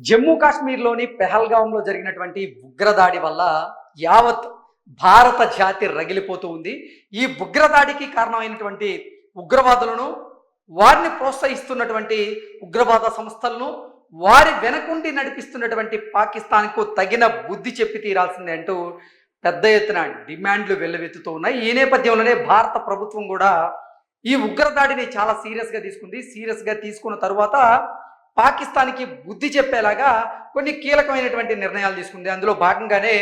జమ్మూ కాశ్మీర్లోని పెహల్గాంలో జరిగినటువంటి ఉగ్రదాడి వల్ల యావత్ భారత జాతి రగిలిపోతూ ఉంది. ఈ ఉగ్రదాడికి కారణమైనటువంటి ఉగ్రవాదులను, వారిని ప్రోత్సహిస్తున్నటువంటి ఉగ్రవాద సంస్థలను, వారి వెనకుండి నడిపిస్తున్నటువంటి పాకిస్తాన్కు తగిన బుద్ధి చెప్పి తీరాల్సిందే అంటూ పెద్ద ఎత్తున డిమాండ్లు వెల్లువెత్తుతూ ఉన్నాయి. ఈ నేపథ్యంలోనే భారత ప్రభుత్వం కూడా ఈ ఉగ్రదాడిని చాలా సీరియస్గా తీసుకుంది. సీరియస్గా తీసుకున్న తరువాత పాకిస్తాన్కి బుద్ధి చెప్పేలాగా కొన్ని కీలకమైనటువంటి నిర్ణయాలు తీసుకుంది. అందులో భాగంగానే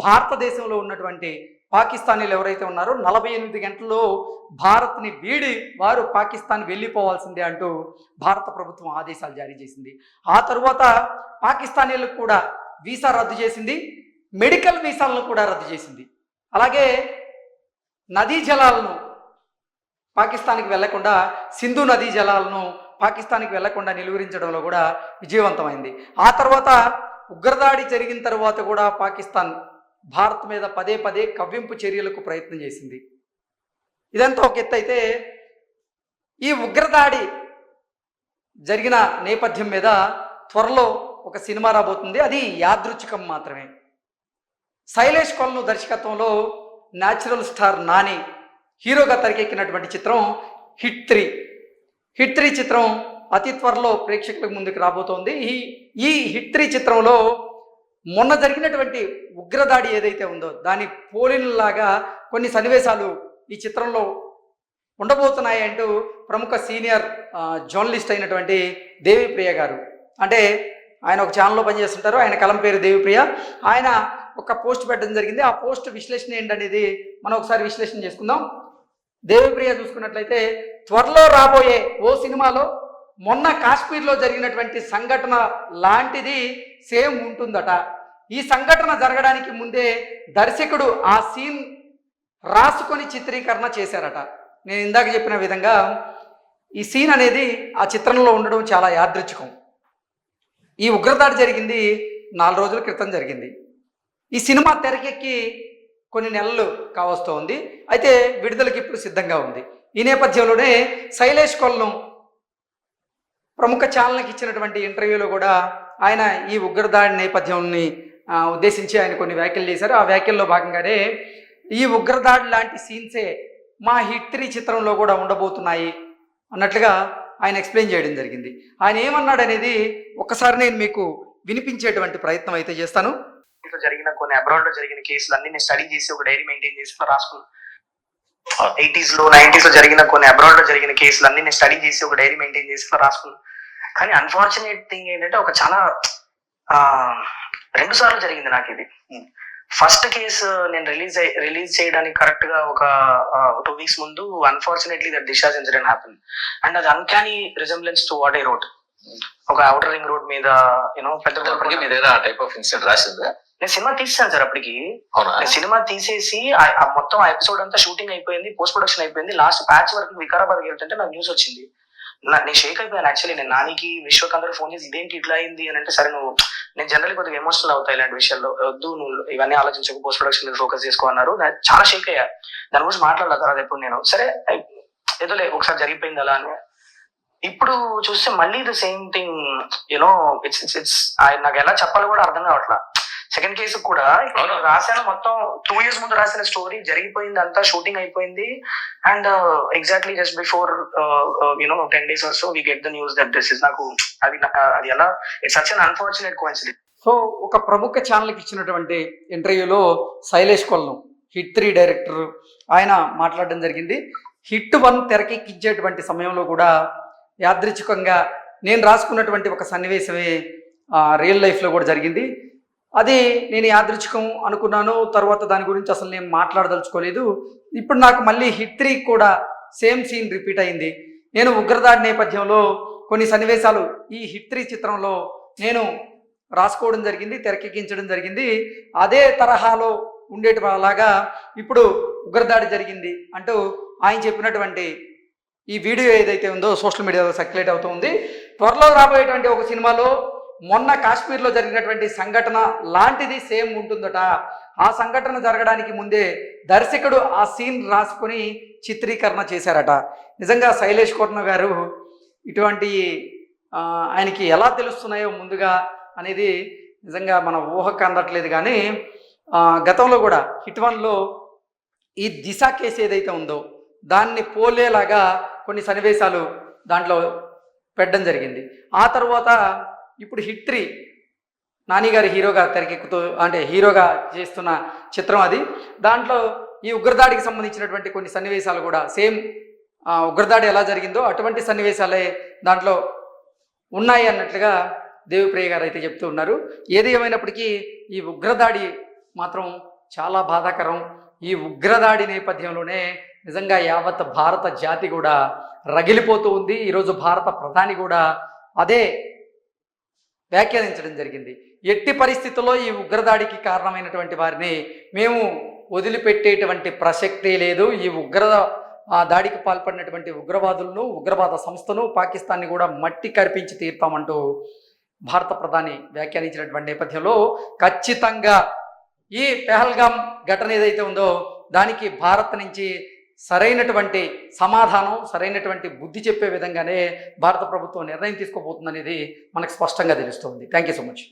భారతదేశంలో ఉన్నటువంటి పాకిస్తానీలు ఎవరైతే ఉన్నారో 48 గంటల్లో భారత్ని వీడి వారు పాకిస్తాన్ వెళ్ళిపోవాల్సిందే అంటూ భారత ప్రభుత్వం ఆదేశాలు జారీ చేసింది. ఆ తరువాత పాకిస్తానీలకు కూడా వీసా రద్దు చేసింది, మెడికల్ వీసాలను కూడా రద్దు చేసింది. అలాగే నదీ జలాలను పాకిస్తాన్కి వెళ్లకుండా, సింధు నదీ జలాలను పాకిస్తాన్కి వెళ్లకుండా నిలువరించడంలో కూడా విజయవంతమైంది. ఆ తర్వాత ఉగ్రదాడి జరిగిన తర్వాత కూడా పాకిస్తాన్ భారత్ మీద పదే పదే కవ్వింపు చర్యలకు ప్రయత్నం చేసింది. ఇదంతా ఒక ఎత్తు అయితే, ఈ ఉగ్రదాడి జరిగిన నేపథ్యం మీద త్వరలో ఒక సినిమా రాబోతుంది. అది యాదృచ్ఛికం మాత్రమే. శైలేష్ కొలను దర్శకత్వంలో న్యాచురల్ స్టార్ నాని హీరోగా తెరకెక్కినటువంటి చిత్రం హిట్ 3. హిట్ 3 చిత్రం అతి త్వరలో ప్రేక్షకుల ముందుకు రాబోతోంది. ఈ హిట్ 3 చిత్రంలో మొన్న జరిగినటువంటి ఉగ్రదాడి ఏదైతే ఉందో దాని పోలినలాగా కొన్ని సన్నివేశాలు ఈ చిత్రంలో ఉండబోతున్నాయి అంటూ ప్రముఖ సీనియర్ జర్నలిస్ట్ అయినటువంటి దేవిప్రియ గారు, అంటే ఆయన ఒక ఛానల్లో పనిచేస్తుంటారు, ఆయన కలం పేరు దేవిప్రియ, ఆయన ఒక పోస్ట్ పెట్టడం జరిగింది. ఆ పోస్ట్ విశ్లేషణ ఏంటనేది మనం ఒకసారి విశ్లేషణ చేసుకుందాం. దేవిప్రియ చూసుకున్నట్లయితే, త్వరలో రాబోయే ఓ సినిమాలో మొన్న కాశ్మీర్లో జరిగినటువంటి సంఘటన లాంటిది సేమ్ ఉంటుందట. ఈ సంఘటన జరగడానికి ముందే దర్శకుడు ఆ సీన్ రాసుకొని చిత్రీకరణ చేశారట. నేను ఇందాక చెప్పిన విధంగా ఈ సీన్ అనేది ఆ చిత్రంలో ఉండడం చాలా యాదృచ్ఛికం. ఈ ఉగ్రదాడి జరిగింది 4 రోజుల క్రితం జరిగింది. ఈ సినిమా తెరకెక్కి కొన్ని నెలలు కావస్తోంది. అయితే విడుదలకి ఇప్పుడు సిద్ధంగా ఉంది. ఈ నేపథ్యంలోనే శైలేష్ కొలను ప్రముఖ ఛానల్కి ఇచ్చినటువంటి ఇంటర్వ్యూలో కూడా ఆయన ఈ ఉగ్రదాడి నేపథ్యాన్ని ఉద్దేశించి ఆయన కొన్ని వ్యాఖ్యలు చేశారు. ఆ వ్యాఖ్యల్లో భాగంగానే ఈ ఉగ్రదాడి లాంటి సీన్సే మా హిట్ 3 చిత్రంలో కూడా ఉండబోతున్నాయి అన్నట్లుగా ఆయన ఎక్స్ప్లెయిన్ చేయడం జరిగింది. ఆయన ఏమన్నాడు అనేది ఒకసారి నేను మీకు వినిపించేటువంటి ప్రయత్నం అయితే చేస్తాను. జరిగిన కొన్ని అబ్రాడ్ లో జరిగిన కేసులు అన్ని నేను స్టడీ చేసి ఒక డైరీ మెయింటైన్ చేసి రాసుకున్నాను. 80s లో 90s లో జరిగిన కొన్ని అబ్రాడ్ లో జరిగిన కేసులు అన్ని నేను స్టడీ చేసి ఒక డైరీ మెయింటైన్ చేసి రాసుకున్నాను. కానీ అన్ఫార్చునేట్ థింగ్ ఏంటంటే ఒక చాలా 2 సార్లు జరిగింది నాకు ఇది. ఫస్ట్ కేసు నేను రిలీజ్ చేయడానికి కరెక్ట్ గా ఒక 2 వీక్స్ ముందు unfortunately that discharge incident happen and అది uncanny resemblance to what I wrote. ఒక అవుటర్ రింగ్ రోడ్ మీద పెద్ద టైప్ ఆఫ్ ఇన్సిడెంట్ రాసిందా? నేను సినిమా తీసాను సార్. అప్పటికి సినిమా తీసేసి మొత్తం ఆ ఎపిసోడ్ అంతా షూటింగ్ అయిపోయింది, పోస్ట్ ప్రొడక్షన్ అయిపోయింది. లాస్ట్ ప్యాచ్ వరకు వికారాబాద్ వెళ్తుంటే నాకు న్యూస్ వచ్చింది. నేను షేక్ అయిపోయాను. యాక్చువల్లీ నేను నానికి విశ్వక్ అందరూ ఫోన్ చేసి ఇదేంటి ఇట్లా అయింది అని అంటే, సరే నేను జనరల్లీ కొద్దిగా ఎమోషనల్ అవుతాయి ఇలాంటి విషయాల్లో, వద్దు నువ్వు ఇవన్నీ ఆలోచించకు, పోస్ట్ ప్రొడక్షన్ మీద ఫోకస్ చేసుకో అన్నారు. చాలా షేక్ అయ్యా. దాని గురించి మాట్లాడలేదు తర్వాత ఎప్పుడు నేను. సరే ఏదోలే ఒకసారి జరిగిపోయింది అలా అని. ఇప్పుడు చూస్తే మళ్ళీ the same thing you know it's నాకు ఎలా చెప్పాలో కూడా అర్థం కావట్లా. సెకండ్ కేసు కూడా రాశాను, మొత్తం 2 years ముందు రాసిన స్టోరీ జరిగిపోయింది, అంతా షూటింగ్ అయిపోయింది. And exactly just before 10 days or so we get the news that this is. నాకు అది ఎలా it's such an unfortunate coincidence. So ఒక ప్రముఖ ఛానల్కి ఇచ్చినటువంటి ఇంటర్వ్యూలో శైలేష్ కొలను హిట్ 3 డైరెక్టర్ ఆయన మాట్లాడడం జరిగింది. హిట్ 1 తెరకెక్కించేటువంటి సమయంలో కూడా యాదృచ్ఛికంగా నేను రాసుకున్నటువంటి ఒక సన్నివేశమే రియల్ లైఫ్లో కూడా జరిగింది. అది నేను యాదృచ్ఛికం అనుకున్నాను. తర్వాత దాని గురించి అసలు నేను మాట్లాడదలుచుకోలేదు. ఇప్పుడు నాకు మళ్ళీ హిట్ 3 కూడా సేమ్ సీన్ రిపీట్ అయింది. నేను ఉగ్రదాడి నేపథ్యంలో కొన్ని సన్నివేశాలు ఈ హిట్ 3 చిత్రంలో నేను రాసుకోవడం జరిగింది, తెరకెక్కించడం జరిగింది. అదే తరహాలో ఉండేటి అలాగా ఇప్పుడు ఉగ్రదాడి జరిగింది అంటూ ఆయన చెప్పినటువంటి ఈ వీడియో ఏదైతే ఉందో సోషల్ మీడియాలో సర్క్యులేట్ అవుతుంది. త్వరలో రాబోయేటువంటి ఒక సినిమాలో మొన్న కాశ్మీర్లో జరిగినటువంటి సంఘటన లాంటిది సేమ్ ఉంటుందట. ఆ సంఘటన జరగడానికి ముందే దర్శకుడు ఆ సీన్ రాసుకొని చిత్రీకరణ చేశారట. నిజంగా శైలేష్ కొలను గారు ఇటువంటి ఆయనకి ఎలా తెలుస్తున్నాయో ముందుగా అనేది నిజంగా మన ఊహకు అందట్లేదు. కానీ గతంలో కూడా హిట్ 1లో ఈ దిశ కేసు ఏదైతే ఉందో దాన్ని పోలేలాగా కొన్ని సన్నివేశాలు దాంట్లో పెట్టడం జరిగింది. ఆ తర్వాత ఇప్పుడు హిట్ 3 నాని గారి హీరోగా తెరకెక్కుతూ అంటే హీరోగా చేస్తున్న చిత్రం అది. దాంట్లో ఈ ఉగ్రదాడికి సంబంధించినటువంటి కొన్ని సన్నివేశాలు కూడా సేమ్ ఉగ్రదాడి ఎలా జరిగిందో అటువంటి సన్నివేశాలే దాంట్లో ఉన్నాయి అన్నట్లుగా దేవిప్రియ గారు అయితే చెప్తూ ఉన్నారు. ఏది ఏమైనప్పటికీ ఈ ఉగ్రదాడి మాత్రం చాలా బాధాకరం. ఈ ఉగ్రదాడి నేపథ్యంలోనే నిజంగా యావత్ భారత జాతి కూడా రగిలిపోతూ ఉంది. ఈరోజు భారత ప్రధాని కూడా అదే వ్యాఖ్యానించడం జరిగింది. ఎట్టి పరిస్థితుల్లో ఈ ఉగ్రదాడికి కారణమైనటువంటి వారిని మేము వదిలిపెట్టేటువంటి ప్రసక్తే లేదు. ఈ దాడికి పాల్పడినటువంటి ఉగ్రవాదులను, ఉగ్రవాద సంస్థను, పాకిస్తాన్ని కూడా మట్టి కరిపించి తీర్పామంటూ భారత ప్రధాని వ్యాఖ్యానించినటువంటి నేపథ్యంలో ఖచ్చితంగా ఈ పెహల్గాం ఘటన ఏదైతే ఉందో దానికి భారత్ నుంచి సరైనటువంటి సమాధానం, సరైనటువంటి బుద్ధి చెప్పే విధంగానే భారత ప్రభుత్వం నిర్ణయం తీసుకోబోతుందనేది మనకు స్పష్టంగా తెలుస్తుంది. Thank you so much.